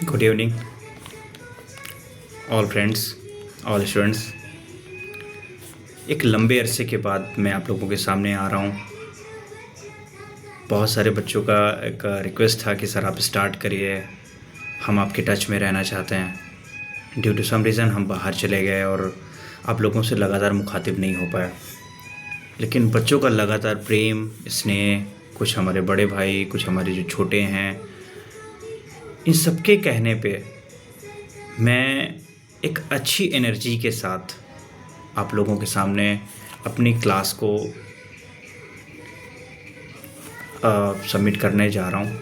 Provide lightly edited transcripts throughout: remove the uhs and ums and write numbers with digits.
Good evening all friends, all students. एक लंबे अरसे के बाद मैं आप लोगों के सामने आ रहा हूँ। बहुत सारे बच्चों का एक रिक्वेस्ट था कि सर आप स्टार्ट करिए, हम आपके टच में रहना चाहते हैं। ड्यू टू सम रीज़न हम बाहर चले गए और आप लोगों से लगातार मुखातिब नहीं हो पाया। लेकिन बच्चों का लगातार प्रेम, स्नेह, कुछ हमारे बड़े भाई, कुछ हमारे जो छोटे हैं, इन सबके कहने पे मैं एक अच्छी एनर्जी के साथ आप लोगों के सामने अपनी क्लास को सबमिट करने जा रहा हूँ।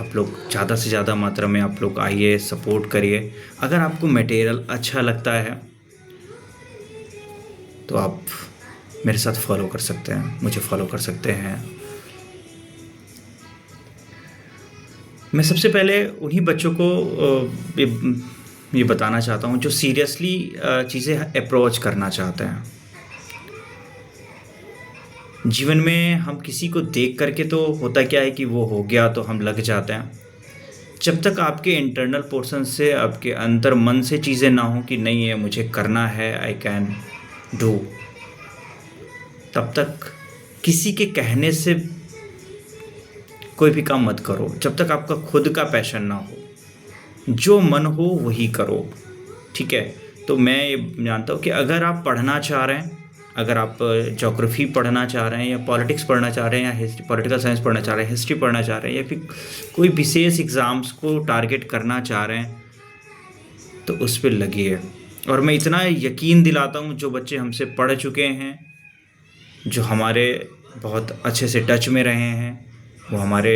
आप लोग ज़्यादा से ज़्यादा मात्रा में आप लोग आइए, सपोर्ट करिए। अगर आपको मटेरियल अच्छा लगता है तो आप मेरे साथ फॉलो कर सकते हैं, मुझे फॉलो कर सकते हैं। मैं सबसे पहले उन्हीं बच्चों को ये बताना चाहता हूँ जो सीरियसली चीज़ें अप्रोच करना चाहते हैं। जीवन में हम किसी को देख करके तो होता क्या है कि वो हो गया तो हम लग जाते हैं। जब तक आपके इंटरनल पोर्शन से, आपके अंतर मन से चीज़ें ना हो कि नहीं, ये मुझे करना है, आई कैन डू, तब तक किसी के कहने से कोई भी काम मत करो। जब तक आपका खुद का पैशन ना हो, जो मन हो वही करो, ठीक है। तो मैं ये जानता हूँ कि अगर आप पढ़ना चाह रहे हैं, अगर आप ज्योग्राफी पढ़ना चाह रहे हैं या पॉलिटिक्स पढ़ना चाह रहे हैं या पॉलिटिकल साइंस पढ़ना चाह रहे हैं, हिस्ट्री पढ़ना चाह रहे हैं या फिर कोई विशेष एग्ज़ाम्स को टारगेट करना चाह रहे हैं, तो उस पर लगिए। और मैं इतना यकीन दिलाता हूँ, जो बच्चे हमसे पढ़ चुके हैं, जो हमारे बहुत अच्छे से टच में रहे हैं, वो हमारे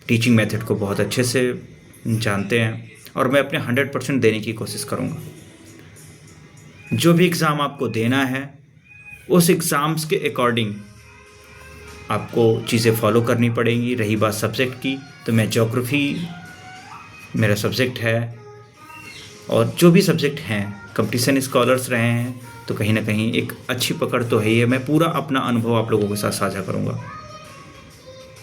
टीचिंग मेथड को बहुत अच्छे से जानते हैं, और मैं अपने 100% देने की कोशिश करूँगा। जो भी एग्ज़ाम आपको देना है, उस एग्ज़ाम्स के अकॉर्डिंग आपको चीज़ें फॉलो करनी पड़ेंगी। रही बात सब्जेक्ट की, तो मैं ज्योग्राफी मेरा सब्जेक्ट है, और जो भी सब्जेक्ट हैं कंपटीशन स्कॉलर्स रहे हैं, तो कहीं ना कहीं एक अच्छी पकड़ तो है ही है। मैं पूरा अपना अनुभव आप लोगों के साथ साझा करूँगा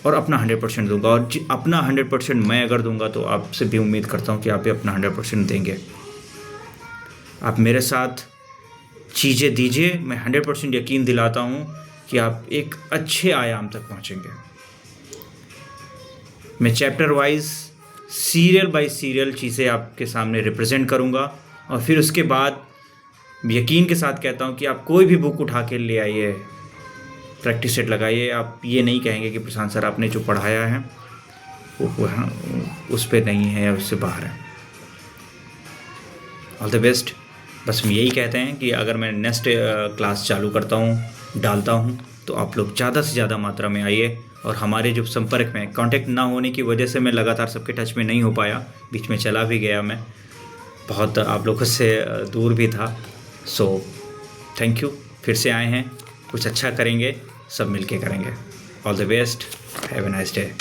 और अपना 100% दूंगा। और अपना 100% मैं अगर दूंगा तो आपसे भी उम्मीद करता हूँ कि आप भी अपना 100% देंगे। आप मेरे साथ चीज़ें दीजिए, मैं 100% यकीन दिलाता हूँ कि आप एक अच्छे आयाम तक पहुँचेंगे। मैं chapter wise, serial bye serial चीज़ें आपके सामने रिप्रेजेंट करूँगा, और फिर उसके बाद यकीन के साथ कहता हूँ कि आप कोई भी बुक उठा के ले आइए, प्रैक्टिस सेट लगाइए। आप ये नहीं कहेंगे कि प्रशांत सर आपने जो पढ़ाया है वो उस पर नहीं है या उससे बाहर है। All the best. बस हम यही कहते हैं कि अगर मैं नेक्स्ट क्लास चालू करता हूँ, डालता हूँ, तो आप लोग ज़्यादा से ज़्यादा मात्रा में आइए। और हमारे जो संपर्क में कांटेक्ट ना होने की वजह से मैं लगातार सबके टच में नहीं हो पाया, बीच में चला भी गया, मैं बहुत आप लोगों से दूर भी था। सो थैंक यू, फिर से आए हैं, कुछ अच्छा करेंगे, सब मिलके करेंगे। All the best, have a nice day.